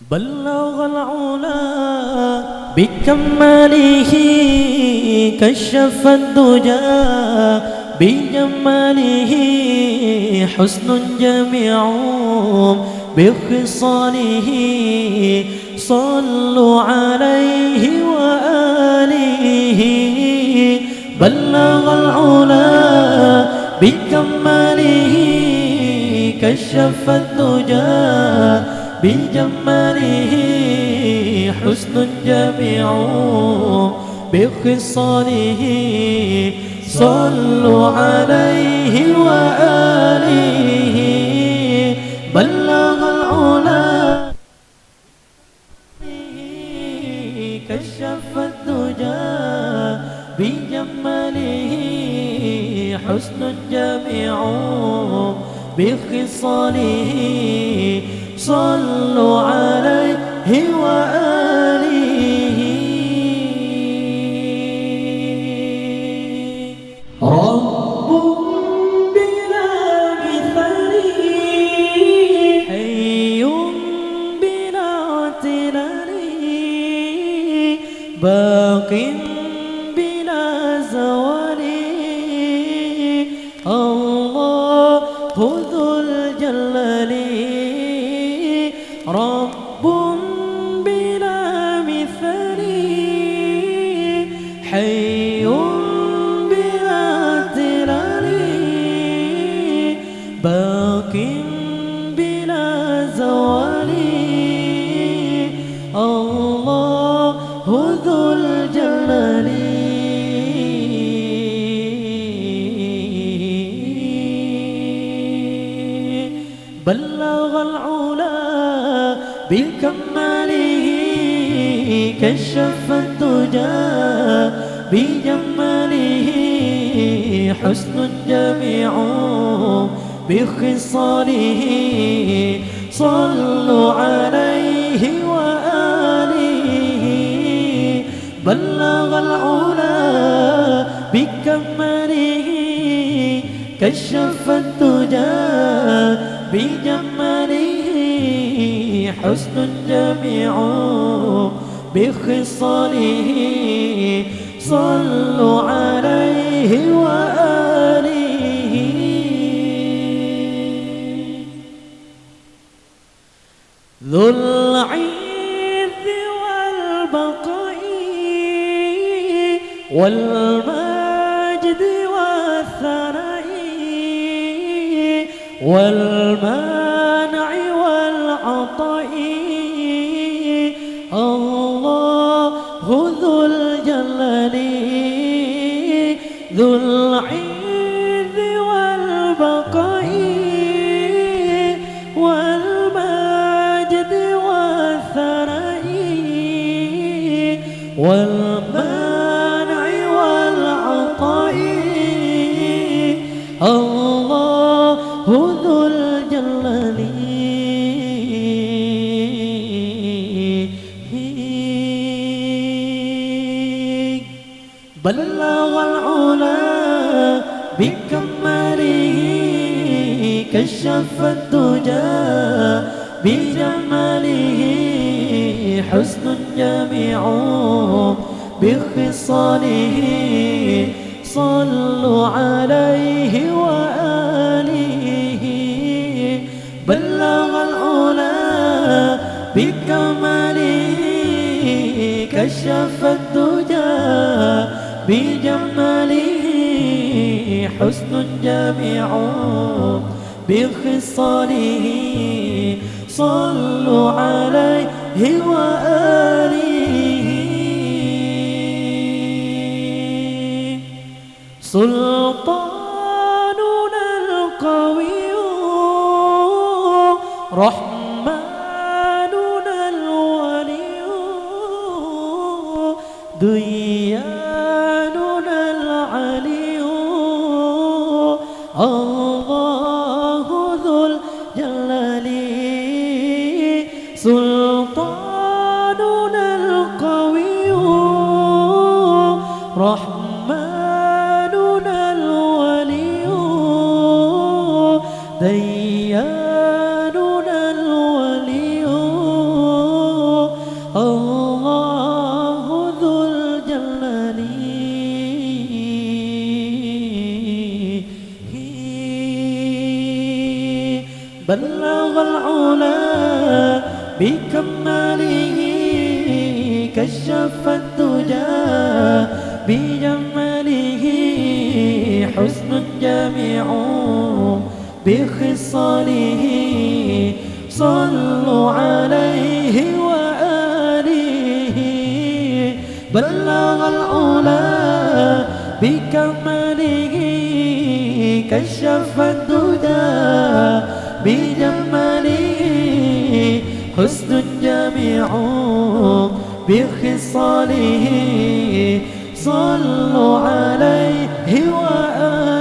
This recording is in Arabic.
بلغ العلا بكماله، كشف الدجى بجماله، حسن جميع بخصاله، صلوا عليه وآله. بلغ العلا بكماله، كشف الدجى بجماله، حسن جميع بخصاله، صلوا عليه وآله. بلغ العلا كشف الدجى بجماله، حسن جميع بخصاله، صلوا عليه وآله. رب بلا مثل، حي بلا اعتلال، باق بلا زوال، الله ذو الجلال. رب بلا مثل، حي بلا اعتلال، باق بلا زوال، الله ذو الجلال. بلغ العلا بكماله، كشف الدجى بجماله، حسن جميع بخصاله، صلوا عليه وآله. بلغ العلا بكماله، كشف الدجى بجماله، حسن جميع بخصاله، صلوا عليه وآله. ذو العز والبقاء والمجد والثناء، والمنع والعطاء، الله ذو الجلال. ذو العز والبقاء والمجد والثناء، والمنع والعطاء، الله ذو الجلال. بلغ العلا بكماله، كشف الدجى بجماله، حسن جميع بخصاله، صلوا عليه وآله. بلغ العلا بكماله، كشف الدجى بجماله، حسن جميع بخصاله، صلوا عليه وآله. سلطاننا القوي، رحمننا الولي، دياننا العلي، الله ذو الجلال. سلطاننا القوي، رحمننا الولي، دياننا الولي، بلغ العلا بكماله كشف الدجى بجماله حسن جامع بخصاله صلوا عليه وآله بلغ العلا بكماله كشف الدجى بجماله حسن جامع بخصاله صلوا عليه وآله